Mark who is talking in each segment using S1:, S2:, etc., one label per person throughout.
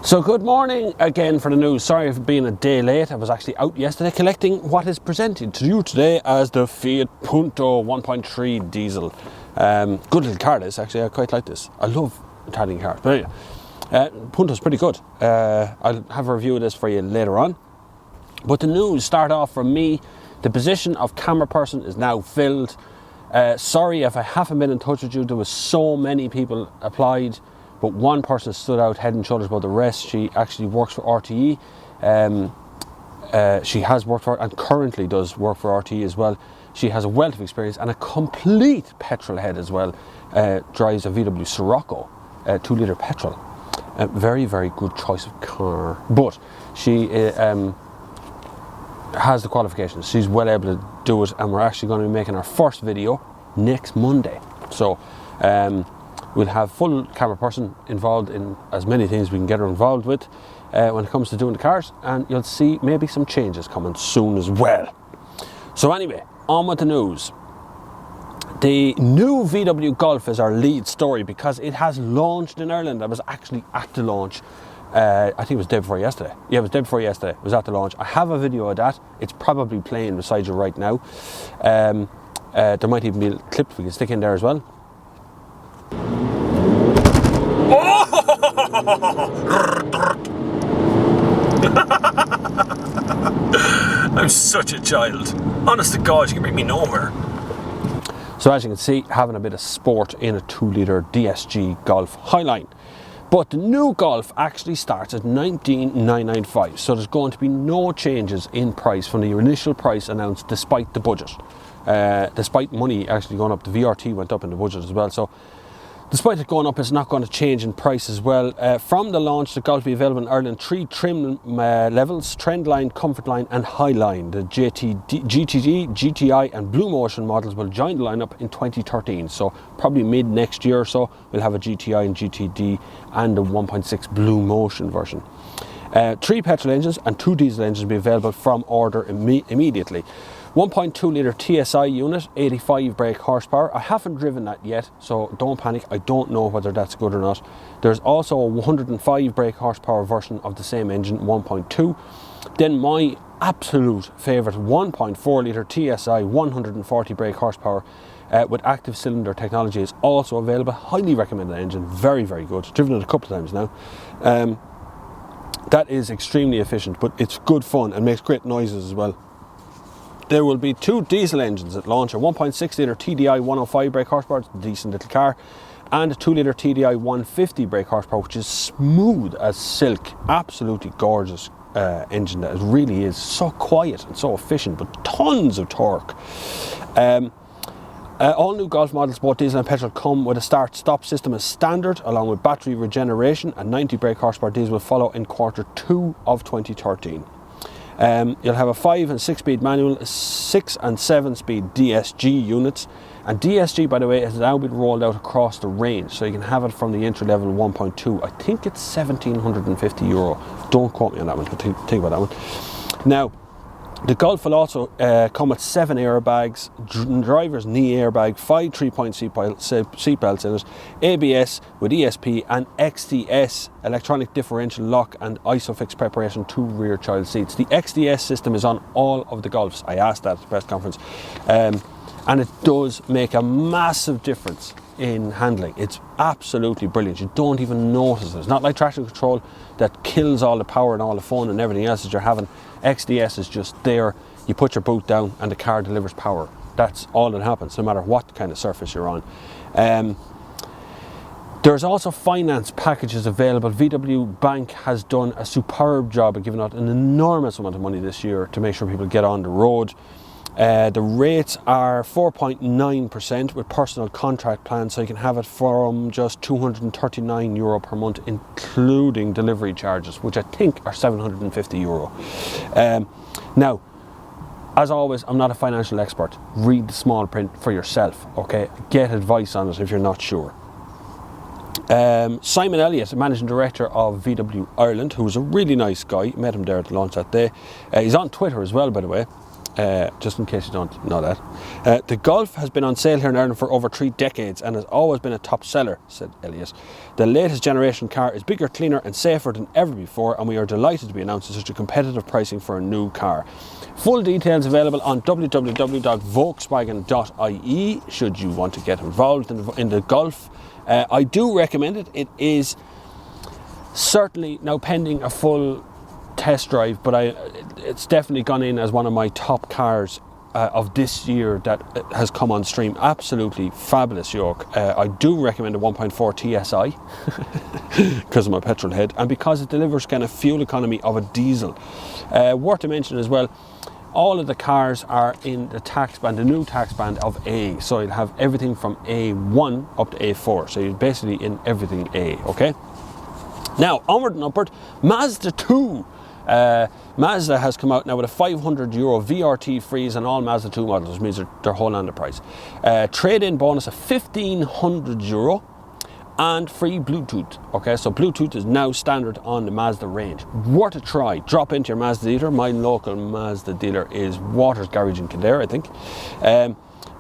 S1: So good morning again for the news. Sorry for being a day late. I was actually out yesterday collecting what is presented to you today as the Fiat Punto 1.3 diesel. Good little car this, actually. I quite like this. I love Italian cars. But anyway, Punto's pretty good. I'll have a review of this for you later on. But the news start off from me. The position of camera person is now filled. Sorry if I haven't been in touch with you. There was so many people applied, but one person stood out head and shoulders above the rest. She actually works for RTE. She has worked for and currently does work for RTE as well. She has a wealth of experience and a complete petrol head as well. Drives a VW Sirocco, 2-litre petrol. Very, very good choice of car. But she has the qualifications. She's well able to do it, and we're actually going to be making our first video next Monday. So we'll have full camera person involved in as many things we can get her involved with when it comes to doing the cars, and you'll see maybe some changes coming soon as well. So anyway, on with the news. The new VW Golf is our lead story because it has launched in Ireland. I was actually at the launch. I think it was the day before yesterday. Yeah, it was the day before yesterday. It was at the launch. I have a video of that. It's probably playing beside you right now. There might even be a clip we can stick in there as well.
S2: I'm such a child. Honest to God, you can make me nowhere.
S1: So as you can see, having a bit of sport in a 2-litre DSG Golf Highline. But the new Golf actually starts at $19,995, so there's going to be no changes in price from the initial price announced despite the budget. Despite money actually going up, the VRT went up in the budget as well, so despite it going up, it's not going to change in price as well. From the launch, the Golf will be available in Ireland 3 trim levels: Trendline, Comfortline and Highline. The GTD, GTI and Blue Motion models will join the lineup in 2013, so probably mid next year or so we'll have a GTI and GTD and a 1.6 Blue Motion version. 3 petrol engines and 2 diesel engines will be available from order immediately. 1.2-litre TSI unit, 85 brake horsepower. I haven't driven that yet, so don't panic. I don't know whether that's good or not. There's also a 105 brake horsepower version of the same engine, 1.2. Then my absolute favourite 1.4-litre TSI, 140 brake horsepower with active cylinder technology is also available. Highly recommended engine, very, very good. Driven it a couple of times now. That is extremely efficient, but it's good fun and makes great noises as well. There will be 2 diesel engines at launch, a 1.6-litre TDI 105 brake horsepower, it's a decent little car, and a 2-litre TDI 150 brake horsepower, which is smooth as silk. Absolutely gorgeous engine that it really is. So quiet and so efficient, but tons of torque. All new Golf models, both diesel and petrol, come with a start-stop system as standard, along with battery regeneration. A 90 brake horsepower diesel will follow in Q2 of 2013. You'll have a 5 and 6-speed manual, 6 and 7-speed DSG units, and DSG, by the way, has now been rolled out across the range, so you can have it from the entry level 1.2. I think it's €1,750. Don't quote me on that one, but think about that one. Now, the Golf will also come with 7 airbags, driver's knee airbag, 5 3-point seat belts in it, ABS with ESP and XDS, electronic differential lock and ISOFIX preparation, 2 rear child seats. The XDS system is on all of the Golfs. I asked that at the press conference. And it does make a massive difference in handling. It's absolutely brilliant. You don't even notice it. It's not like traction control that kills all the power and all the fun and everything else that you're having. XDS is just there. You put your boot down and the car delivers power. That's all that happens, no matter what kind of surface you're on. There's also finance packages available. VW Bank has done a superb job of giving out an enormous amount of money this year to make sure people get on the road. The rates are 4.9% with personal contract plans, so you can have it from just €239 per month, including delivery charges, which I think are €750. Now, as always, I'm not a financial expert. Read the small print for yourself, okay? Get advice on it if you're not sure. Simon Elliott, Managing Director of VW Ireland, who's a really nice guy, met him there at the launch that day. He's on Twitter as well, by the way. just in case you don't know that. The Golf has been on sale here in Ireland for over 3 decades and has always been a top seller, said Elias. The latest generation car is bigger, cleaner and safer than ever before, and we are delighted to be announcing such a competitive pricing for a new car. Full details available on www.volkswagen.ie should you want to get involved in the Golf. I do recommend it. It is certainly now pending a full test drive, but it's definitely gone in as one of my top cars of this year that has come on stream. Absolutely fabulous yoke. I do recommend a 1.4 TSI because I'm a petrol head and because it delivers kind of fuel economy of a diesel. Worth to mention as well, all of the cars are in the tax band, the new tax band of A, so you'll have everything from A1 up to A4, so you're basically in everything A, okay? Now, onward and upward, Mazda 2. Mazda has come out now with a €500 VRT freeze on all Mazda 2 models, which means they're whole land of price. Trade-in bonus of €1,500 and free Bluetooth. Okay, so Bluetooth is now standard on the Mazda range. Worth a try. Drop into your Mazda dealer. My local Mazda dealer is Waters Garage in Kildare, I think.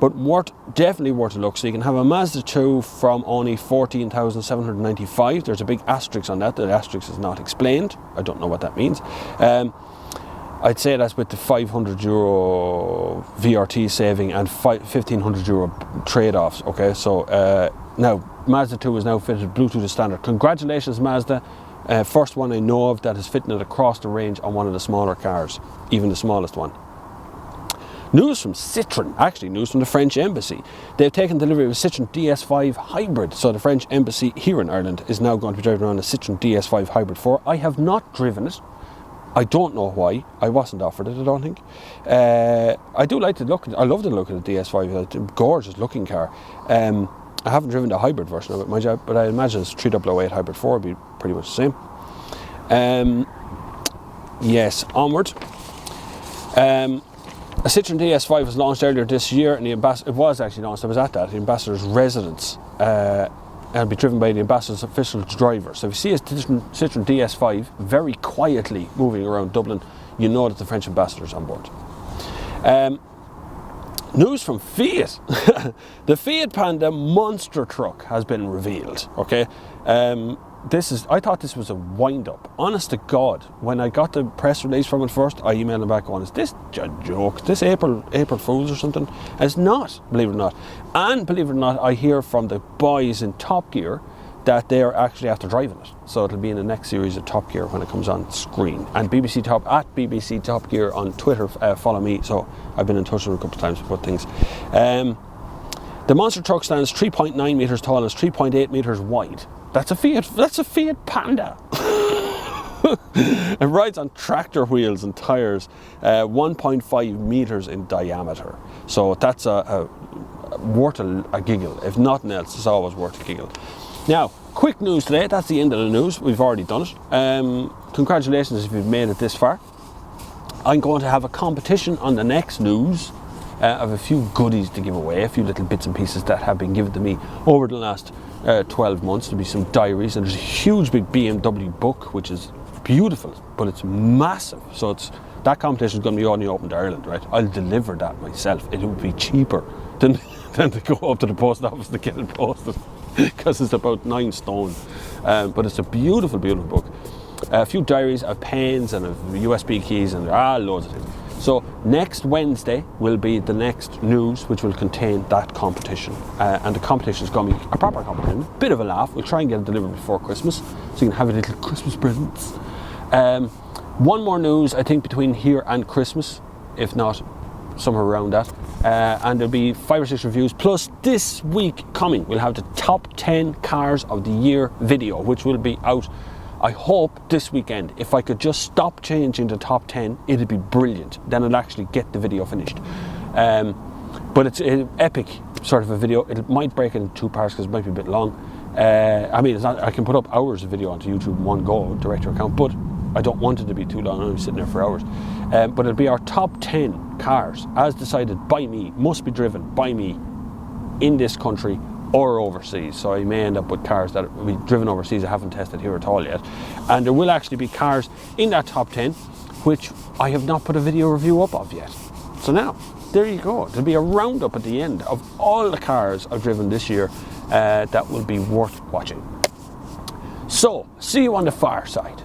S1: But definitely worth a look. So you can have a Mazda 2 from only $14,795. There's a big asterisk on that. The asterisk is not explained. I don't know what that means. I'd say that's with the €500 VRT saving and €1,500 trade-offs. Okay, so now Mazda 2 is now fitted Bluetooth as standard. Congratulations, Mazda. First one I know of that is fitting it across the range on one of the smaller cars, even the smallest one. News from Citroen, actually news from the French Embassy. They've taken delivery of a Citroen DS5 Hybrid. So the French Embassy here in Ireland is now going to be driving around a Citroen DS5 Hybrid 4. I have not driven it. I don't know why. I wasn't offered it, I don't think. I do like the look. I love the look of the DS5. It's a gorgeous looking car. I haven't driven the hybrid version of it, mind you, but I imagine it's 3008 Hybrid 4 would be pretty much the same. Yes, onward. A Citroen DS5 was launched earlier this year, and it was actually launched. I was at that, the ambassador's residence, and it'll be driven by the ambassador's official driver. So if you see a Citroen DS5 very quietly moving around Dublin, you know that the French ambassador's on board. News from Fiat. The Fiat Panda monster truck has been revealed. Okay. I thought this was a wind-up. Honest to God, when I got the press release from it first, I emailed them back going, is this a joke? Is this April Fools or something? And it's not, believe it or not. And believe it or not, I hear from the boys in Top Gear that they are actually after driving it. So it'll be in the next series of Top Gear when it comes on screen. And BBC Top Gear on Twitter, follow me. So I've been in touch with them a couple of times about things. The monster truck stands 3.9 metres tall and is 3.8 metres wide. That's a Fiat Panda. It rides on tractor wheels and tyres, 1.5 metres in diameter. So that's worth a giggle. If nothing else, it's always worth a giggle. Now, quick news today. That's the end of the news. We've already done it. Congratulations if you've made it this far. I'm going to have a competition on the next news. I have a few goodies to give away, a few little bits and pieces that have been given to me over the last 12 months. There'll be some diaries, and there's a huge big BMW book, which is beautiful, but it's massive. So that competition is going to be only open to Ireland, right? I'll deliver that myself. It would be cheaper than to go up to the post office to get it posted, because it's about 9 stone. But it's a beautiful, beautiful book. A few diaries, pens, and USB keys, and loads of things. So next Wednesday will be the next news, which will contain that competition. And the competition is going to be a proper competition, a bit of a laugh. We'll try and get it delivered before Christmas, so you can have a little Christmas presents. One more news, I think, between here and Christmas, if not somewhere around that. And there'll be 5 or 6 reviews. Plus this week coming, we'll have the top 10 cars of the year video, which will be out, I hope, this weekend. If I could just stop changing the top 10, it'd be brilliant. Then I'll actually get the video finished. But it's an epic sort of a video. It might break it into 2 parts because it might be a bit long. I mean, it's not. I can put up hours of video onto YouTube in one go, direct to account, but I don't want it to be too long. I'm sitting there for hours. But it'll be our top 10 cars, as decided by me, must be driven by me in this country or overseas. So I may end up with cars that will be driven overseas I haven't tested here at all yet. And there will actually be cars in that top 10 which I have not put a video review up of yet. So now, there you go. There'll be a roundup at the end of all the cars I've driven this year that will be worth watching. So, see you on the far side.